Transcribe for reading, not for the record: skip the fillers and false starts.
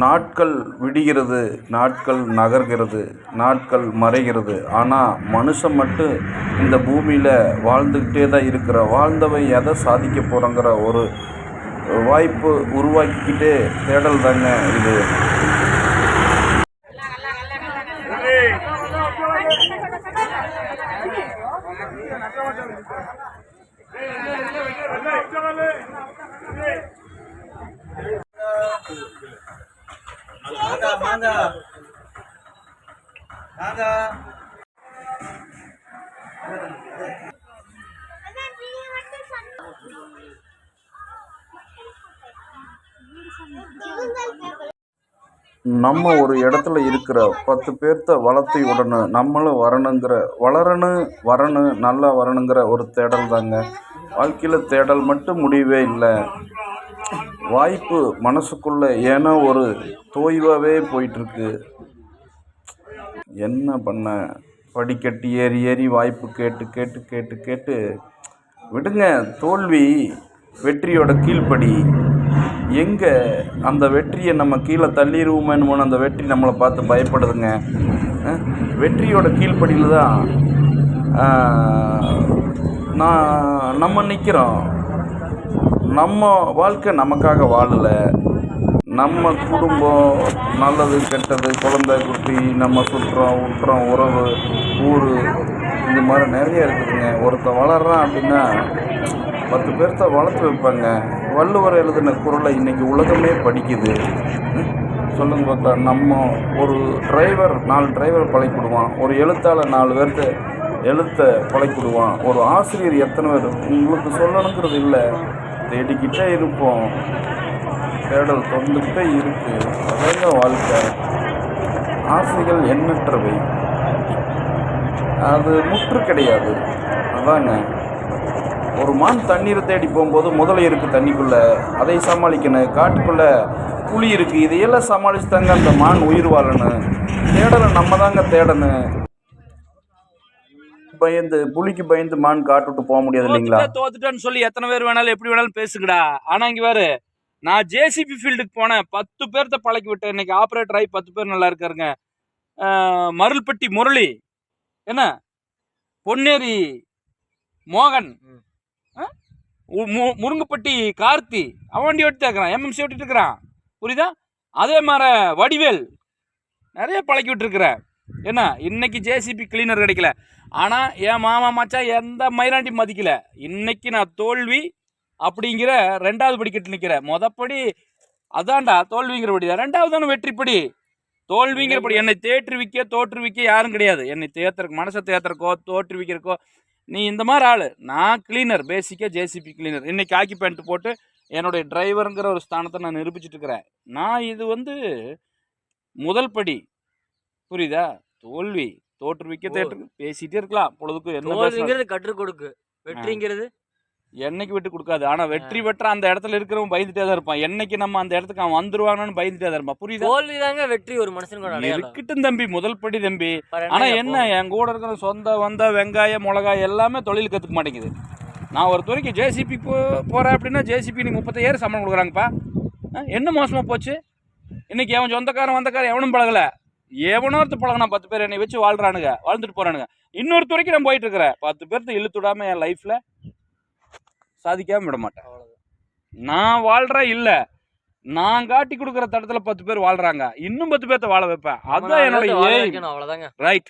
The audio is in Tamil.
நாட்கள் விடுகிறது, நாட்கள் நகர்கிறது, நாட்கள் மறைகிறது. ஆனால் மனுஷன் மட்டும் இந்த பூமியில் வாழ்ந்துக்கிட்டே தான் இருக்கிற. வாழ்ந்தவன் எதை சாதிக்க போகிறோங்கிற ஒரு வாய்ப்பு உருவாக்கிக்கிட்டே தேடல் தாங்க இது. நம்ம ஒரு இடத்துல இருக்கிற 10 பேர்த்த வளர்த்தி விடணும், நம்மளும் வரணும், நல்லா வரணுங்கிற ஒரு தேடல் தாங்க வாழ்க்கையில். தேடல் மட்டும் முடியவே இல்லை. வாய்ப்பு மனசுக்குள்ளே ஏன்னா ஒரு தோய்வாகவே போயிட்டுருக்கு. என்ன பண்ண, படிக்கட்டு ஏறி ஏறி வாய்ப்பு கேட்டு கேட்டு கேட்டு கேட்டு விடுங்க. தோல்வி வெற்றியோட கீழ்ப்படி. எங்கே அந்த வெற்றியை நம்ம கீழே தள்ளிடுவோமேனு அந்த வெற்றி நம்மளை பார்த்து பயப்படுதுங்க. வெற்றியோட கீழ்ப்படியில் தான் நம்ம நிற்கிறோம். நம்ம வாழ்க்கை நமக்காக வாழலை. நம்ம குடும்பம், நல்லது கெட்டது, குழந்தை குட்டி, நம்ம சுற்றம் உறவு, ஊர், இந்த மாதிரி நிறைய இருக்குதுங்க. ஒருத்தன் வளர்றான் அப்படின்னா 10 பேர்த்த வளர்த்து வைப்பாங்க. வள்ளுவர் எழுதின குறளை இன்றைக்கி உலகமே படிக்குது. சொல்லுங்க பார்த்தா. நம்ம ஒரு டிரைவர் 4 டிரைவர் பழக்கிடுவான். ஒரு எழுத்தாளர் 4 பேர்த்த எழுத்தை பழக்கிடுவான். ஒரு ஆசிரியர் எத்தனை பேர் உங்களுக்கு சொல்லணுங்கிறது இல்லை. தேடிக்கிட்டே இருப்போம். தேடல் தொடர்ந்துக்கிட்டே இருக்குது. அதாங்க வாழ்க்கை. ஆசைகள் எண்ணற்றவை, அது முற்று கிடையாது. அதாங்க. ஒரு மான் தண்ணீரை தேடி போகும்போது முதலை இருக்குது தண்ணிக்குள்ளே, அதை சமாளிக்கணும். காட்டுக்குள்ளே புலி இருக்குது, இதையெல்லாம் சமாளிச்சு தாங்க அந்த மான் உயிர் வாழணும். தேடலை நம்ம தாங்க தேடணும். புலிக்கு பயந்து மான் காட்டு விட்டு போக முடியாது இல்லைங்களா? தோத்துட்டேன்னு சொல்லி எத்தனை பேர் வேணாலும் எப்படி வேணாலும் பேசுங்கடா. ஆனா இங்க வேறு, நான் ஜேசிபி ஃபீல்டுக்கு போனேன். 10 பேர்த்த பழக்கி விட்டேன். இன்னைக்கு ஆப்ரேட்டர் ஆகி 10 பேர் நல்லா இருக்காருங்க. மருள்பட்டி முரளி, என்ன பொன்னேரி மோகன், முருங்கப்பட்டி கார்த்தி, அவன் வண்டி ஓட்டிட்டு இருக்கிறான். எம்எம்சி ஓட்டிட்டு இருக்கிறான். புரியுதா? அதே மாதிரி வடிவேல் நிறைய பழக்கி விட்டுருக்குறேன். என்ன இன்னைக்கு ஜேசிபி கிளீனர் கிடைக்கல. ஆனால் என் மாமா மச்சான் எந்த மயிராண்டி மதிக்கல. இன்னைக்கு நான் தோல்வி அப்படிங்கிற 2வது படிக்கட்டு நிற்கிறேன். மொதப்படி அதான்டா தோல்விங்கிற படி தான். 2வது தானே வெற்றிப்படி. தோல்விங்கிற படி. என்னை தோற்றுவிக்க யாரும் கிடையாது. என்னை தேத்துறக்கு, மனசை தேத்துறக்கோ தோற்றுவிக்கிறக்கோ நீ இந்த மாதிரி ஆள். நான் கிளீனர், பேசிக்காக ஜேசிபி கிளீனர். இன்னைக்கு ஆக்கிபென்ட் போட்டு என்னுடைய டிரைவருங்கிற ஒரு ஸ்தானத்தை நான் நிரூபிச்சுட்டு இருக்கிறேன். நான் இது முதல் படி. புரியுதா? தோல்வி தோற்றுவிக்க பேசிட்டே இருக்கலாம் பொழுதுக்கு. என்ன கற்றுக் கொடுக்கு, வெற்றிங்கிறது என்னைக்கு விட்டு கொடுக்காது. ஆனா வெற்றி பெற்ற அந்த இடத்துல இருக்கிறவன் பயந்துட்டே தான் இருப்பான். என்னைக்கு நம்ம அந்த இடத்துக்கு அவன் வந்துருவானு பயந்துட்டே தான் இருப்பான். புரியுதா? தோல்விதாங்க வெற்றி ஒரு மனுஷனோட இருக்கட்டும் தம்பி, முதல் படி தம்பி. ஆனா என்ன, என் கூட இருக்கிற சொந்த வந்த வெங்காயம் மிளகாய் எல்லாமே தொழில் கத்துக்க மாட்டேங்குது. நான் ஒரு துறைக்கு ஜேசிபி போறேன் அப்படின்னா ஜேசிபி இன்னைக்கு 30,000 சம்பளம் கொடுக்குறாங்கப்பா. என்ன மோசமா போச்சு? இன்னைக்கு அவன் சொந்தக்காரன் வந்தக்காரன் எவனும் பழகல. எவனோ ஒருத்தர் பழகினா 10 பேர் என்னை வச்சு வாழ்ந்துட்டு போறானுங்க. இன்னொரு துறைக்கு நான் போயிட்டு இருக்கிறேன். 10 பேர்த்த இழுத்து விடாம என் லைஃப்ல சாதிக்காம விட மாட்டேன். நான் வாழ்றேன் இல்ல, நான் காட்டி கொடுக்குற தடத்துல 10 பேர் வாழ்றாங்க. இன்னும் 10 பேர்த்த வாழ வைப்பேன். அதுதான் என்னோட ரைட்.